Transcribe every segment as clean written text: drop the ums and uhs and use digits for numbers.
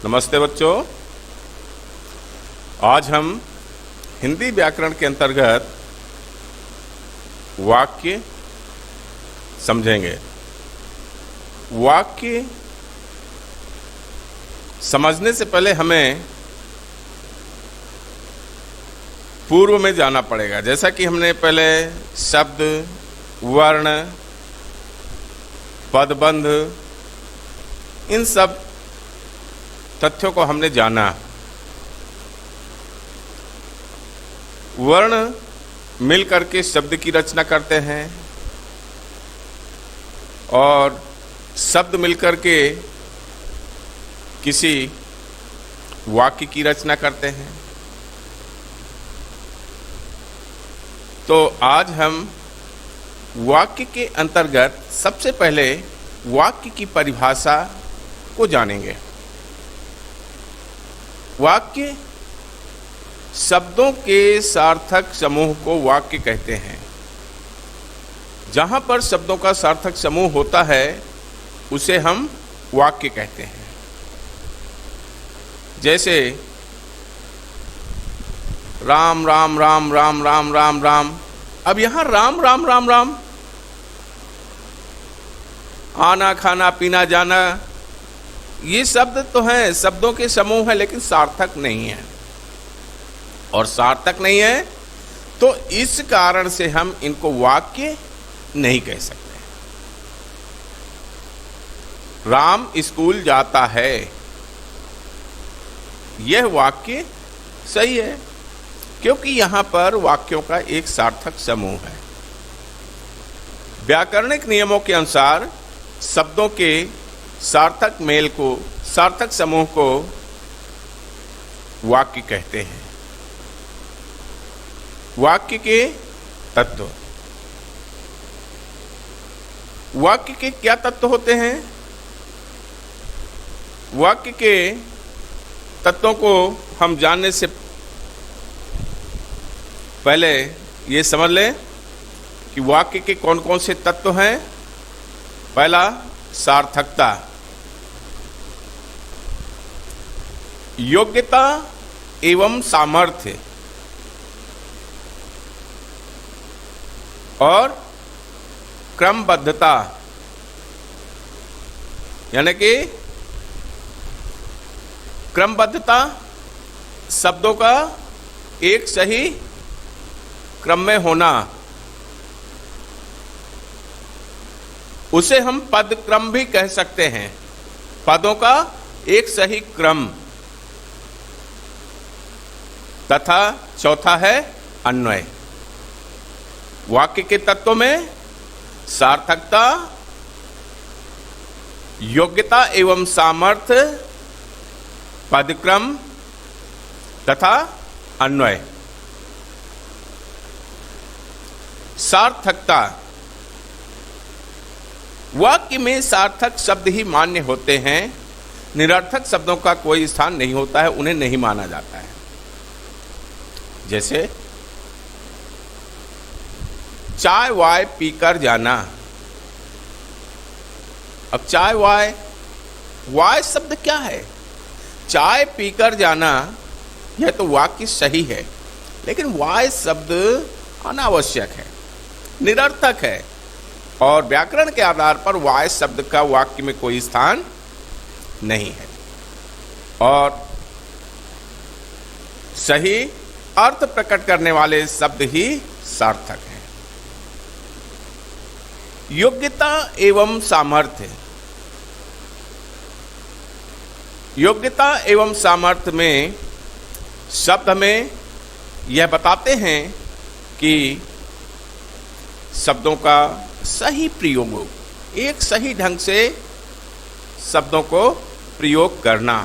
नमस्ते बच्चों। आज हम हिंदी व्याकरण के अंतर्गत वाक्य समझेंगे। वाक्य समझने से पहले हमें पूर्व में जाना पड़ेगा। जैसा कि हमने पहले शब्द, वर्ण, पदबंध, इन सब तथ्यों को हमने जाना। वर्ण मिल करके शब्द की रचना करते हैं और शब्द मिलकर के किसी वाक्य की रचना करते हैं। तो आज हम वाक्य के अंतर्गत सबसे पहले वाक्य की परिभाषा को जानेंगे। वाक्य शब्दों के सार्थक समूह को वाक्य कहते हैं। जहां पर शब्दों का सार्थक समूह होता है उसे हम वाक्य कहते हैं। जैसे राम राम राम राम राम राम राम। अब यहां राम राम राम राम, आना खाना पीना जाना, ये शब्द तो हैं, शब्दों के समूह है, लेकिन सार्थक नहीं है। और सार्थक नहीं है तो इस कारण से हम इनको वाक्य नहीं कह सकते। राम स्कूल जाता है, यह वाक्य सही है क्योंकि यहां पर वाक्यों का एक सार्थक समूह है। व्याकरणिक नियमों के अनुसार शब्दों के सार्थक मेल को, सार्थक समूह को वाक्य कहते हैं। वाक्य के तत्व, वाक्य के क्या तत्व होते हैं? वाक्य के तत्वों को हम जानने से पहले ये समझ लें कि वाक्य के कौन कौन से तत्व हैं। पहला, सार्थकता, योग्यता एवं सामर्थ्य और क्रमबद्धता, यानी कि क्रमबद्धता शब्दों का एक सही क्रम में होना, उसे हम पद क्रम भी कह सकते हैं। पदों का एक सही क्रम। तथा चौथा है अन्वय। वाक्य के तत्वों में सार्थकता, योग्यता एवं सामर्थ्य, पदक्रम तथा अन्वय। सार्थकता, वाक्य में सार्थक शब्द ही मान्य होते हैं। निरर्थक शब्दों का कोई स्थान नहीं होता है, उन्हें नहीं माना जाता है। जैसे चाय वाय पीकर जाना। अब चाय वाय, वाय शब्द क्या है? चाय पीकर जाना, यह तो वाक्य सही है, लेकिन वाय शब्द अनावश्यक है, निरर्थक है और व्याकरण के आधार पर वाय शब्द का वाक्य में कोई स्थान नहीं है और सही अर्थ प्रकट करने वाले शब्द ही सार्थक हैं। योग्यता एवं सामर्थ्य, योग्यता एवं सामर्थ्य में शब्द हमें यह बताते हैं कि शब्दों का सही प्रयोग हो, एक सही ढंग से शब्दों को प्रयोग करना।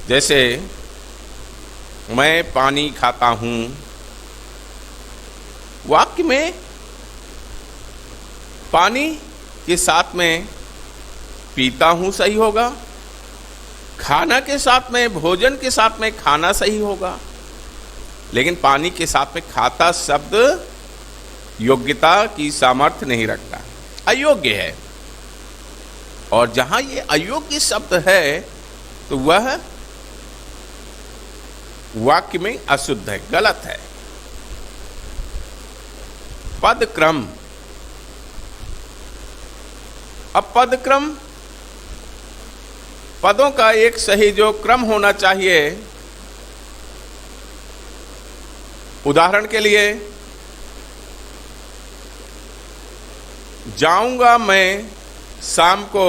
जैसे मैं पानी खाता हूं, वाक्य में पानी के साथ में पीता हूं सही होगा, खाना के साथ में, भोजन के साथ में खाना सही होगा, लेकिन पानी के साथ में खाता शब्द योग्यता की सामर्थ्य नहीं रखता, अयोग्य है। और जहां ये अयोग्य शब्द है तो वह वाक्य में अशुद्ध है, गलत है। पद क्रम, अब पद क्रम, पदों का एक सही जो क्रम होना चाहिए। उदाहरण के लिए, जाऊंगा मैं शाम को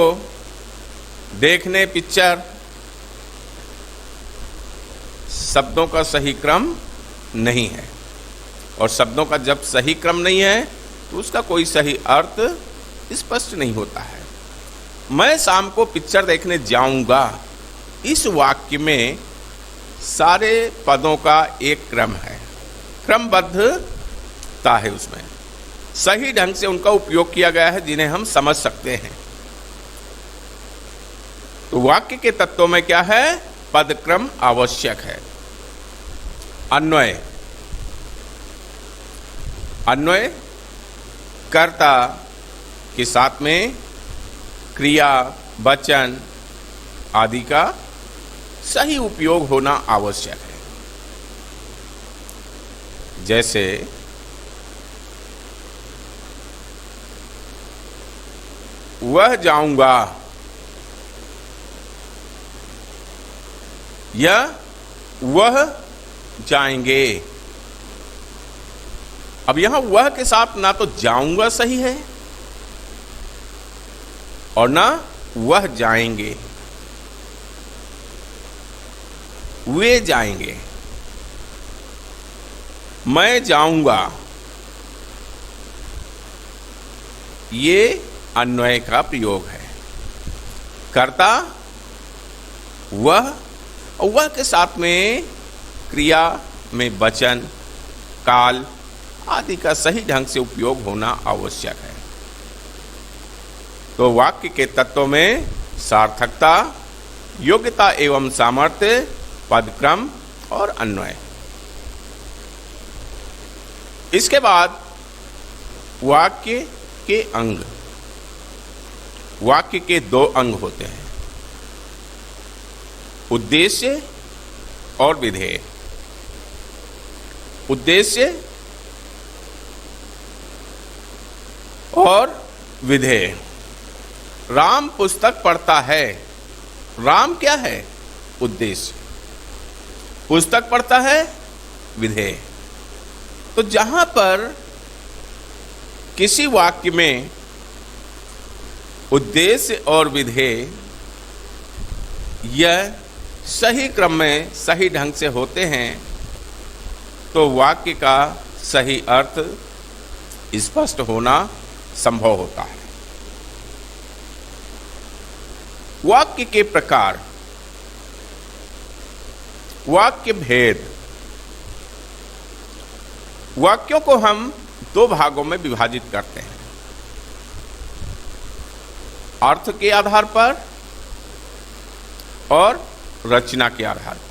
देखने पिक्चर, शब्दों का सही क्रम नहीं है। और शब्दों का जब सही क्रम नहीं है तो उसका कोई सही अर्थ स्पष्ट नहीं होता है। मैं शाम को पिक्चर देखने जाऊंगा, इस वाक्य में सारे पदों का एक क्रम है, क्रमबद्धता है, उसमें सही ढंग से उनका उपयोग किया गया है जिन्हें हम समझ सकते हैं। तो वाक्य के तत्वों में क्या है? पद क्रम आवश्यक है। अन्वय, अन्वय कर्ता के साथ में क्रिया, वचन आदि का सही उपयोग होना आवश्यक है। जैसे वह जाऊंगा, या वह जाएंगे। अब यहां वह के साथ ना तो जाऊंगा सही है और ना वह जाएंगे, वे जाएंगे। मैं जाऊंगा, ये अन्वय का प्रयोग है। कर्ता वह, और वह के साथ में क्रिया में वचन, काल आदि का सही ढंग से उपयोग होना आवश्यक है। तो वाक्य के तत्वों में सार्थकता, योग्यता एवं सामर्थ्य, पदक्रम और अन्वय। इसके बाद वाक्य के अंग। वाक्य के दो अंग होते हैं, उद्देश्य और विधेय। उद्देश्य और विधेय। राम पुस्तक पढ़ता है, राम क्या है? उद्देश्य। पुस्तक पढ़ता है, विधेय। तो जहां पर किसी वाक्य में उद्देश्य और विधेय यह सही क्रम में सही ढंग से होते हैं तो वाक्य का सही अर्थ स्पष्ट होना संभव होता है। वाक्य के प्रकार, वाक्य भेद। वाक्यों को हम दो भागों में विभाजित करते हैं, अर्थ के आधार पर और रचना के आधार पर।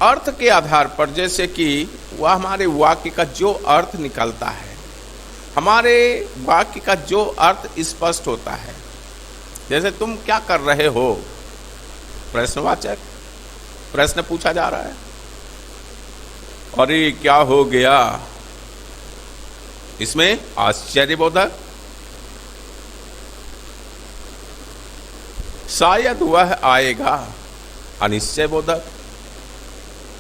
अर्थ के आधार पर जैसे कि वह हमारे वाक्य का जो अर्थ निकलता है, हमारे वाक्य का जो अर्थ स्पष्ट होता है। जैसे तुम क्या कर रहे हो, प्रश्नवाचक, प्रश्न पूछा जा रहा है। अरे क्या हो गया, इसमें आश्चर्यबोधक। शायद वह आएगा, अनिश्चयबोधक।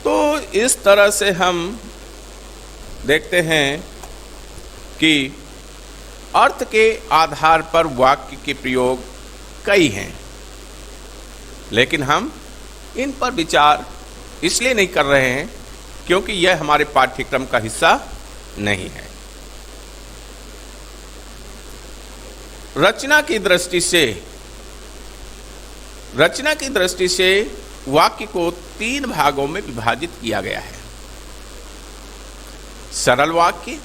तो इस तरह से हम देखते हैं कि अर्थ के आधार पर वाक्य के प्रयोग कई हैं, लेकिन हम इन पर विचार इसलिए नहीं कर रहे हैं क्योंकि यह हमारे पाठ्यक्रम का हिस्सा नहीं है। रचना की दृष्टि से वाक्य को तीन भागों में विभाजित किया गया है, सरल वाक्य,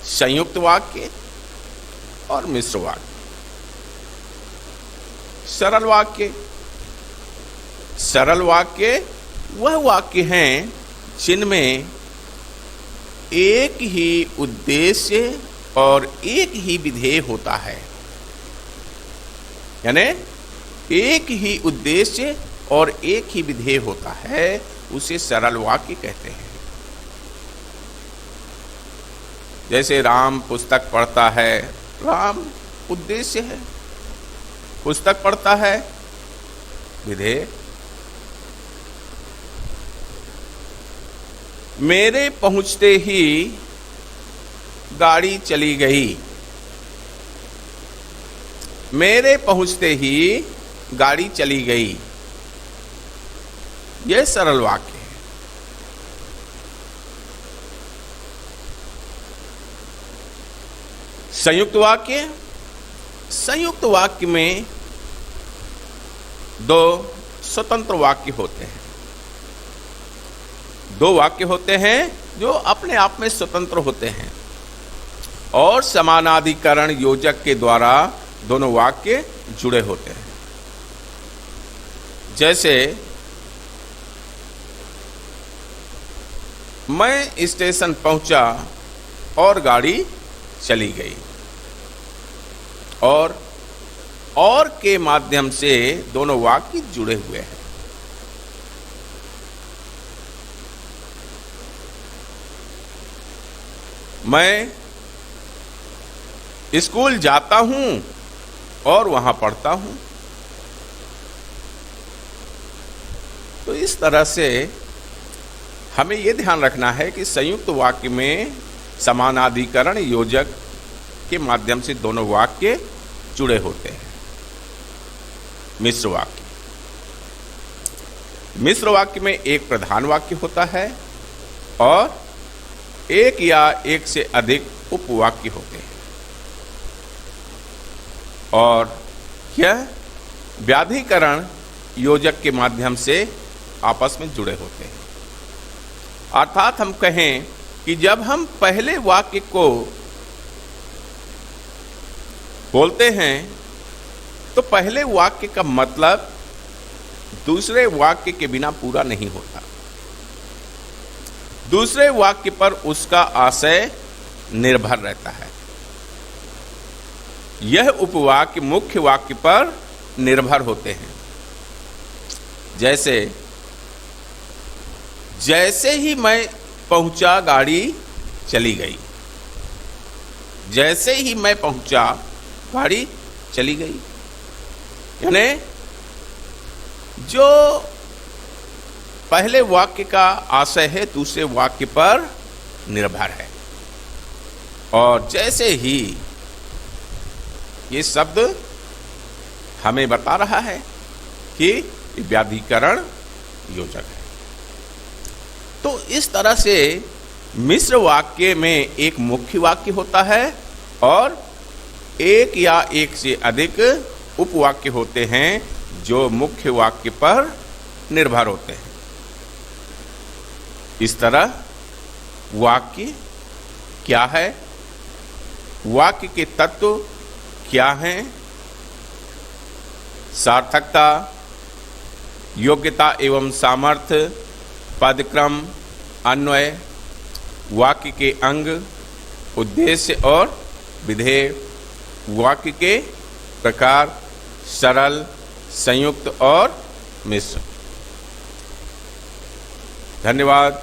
संयुक्त वाक्य और मिश्र वाक्य। सरल वाक्य वह वाक्य हैं जिनमें एक ही उद्देश्य और एक ही विधेय होता है, यानी एक ही उद्देश्य और एक ही विधेय होता है, उसे सरल वाक्य कहते हैं। जैसे राम पुस्तक पढ़ता है, राम उद्देश्य है, पुस्तक पढ़ता है विधेय। मेरे पहुंचते ही गाड़ी चली गई, मेरे पहुंचते ही गाड़ी चली गई, यह सरल वाक्य है। संयुक्त वाक्य, संयुक्त वाक्य में दो स्वतंत्र वाक्य होते हैं। दो वाक्य होते हैं जो अपने आप में स्वतंत्र होते हैं और समानाधिकरण योजक के द्वारा दोनों वाक्य जुड़े होते हैं। जैसे मैं स्टेशन पहुंचा और गाड़ी चली गई, और के माध्यम से दोनों वाक्य जुड़े हुए हैं। मैं स्कूल जाता हूं और वहां पढ़ता हूं। तो इस तरह से हमें यह ध्यान रखना है कि संयुक्त वाक्य में समानाधिकरण योजक के माध्यम से दोनों वाक्य जुड़े होते हैं। मिश्र वाक्य, मिश्र वाक्य में एक प्रधान वाक्य होता है और एक या एक से अधिक उपवाक्य होते हैं, और यह व्याधिकरण योजक के माध्यम से आपस में जुड़े होते हैं। अर्थात हम कहें कि जब हम पहले वाक्य को बोलते हैं तो पहले वाक्य का मतलब दूसरे वाक्य के बिना पूरा नहीं होता। दूसरे वाक्य पर उसका आशय निर्भर रहता है। यह उपवाक्य मुख्य वाक्य पर निर्भर होते हैं। जैसे ही मैं पहुंचा गाड़ी चली गई, जैसे ही मैं पहुंचा गाड़ी चली गई, यानी जो पहले वाक्य का आशय है दूसरे वाक्य पर निर्भर है। और जैसे ही ये शब्द हमें बता रहा है कि व्याधिकरण योजक है। तो इस तरह से मिश्र वाक्य में एक मुख्य वाक्य होता है और एक या एक से अधिक उपवाक्य होते हैं जो मुख्य वाक्य पर निर्भर होते हैं। इस तरह वाक्य क्या है, वाक्य के तत्व क्या हैं, सार्थकता, योग्यता एवं सामर्थ्य, पदक्रम, अन्वय, वाक्य के अंग, उद्देश्य और विधेय, वाक्य के प्रकार, सरल, संयुक्त और मिश्र। धन्यवाद।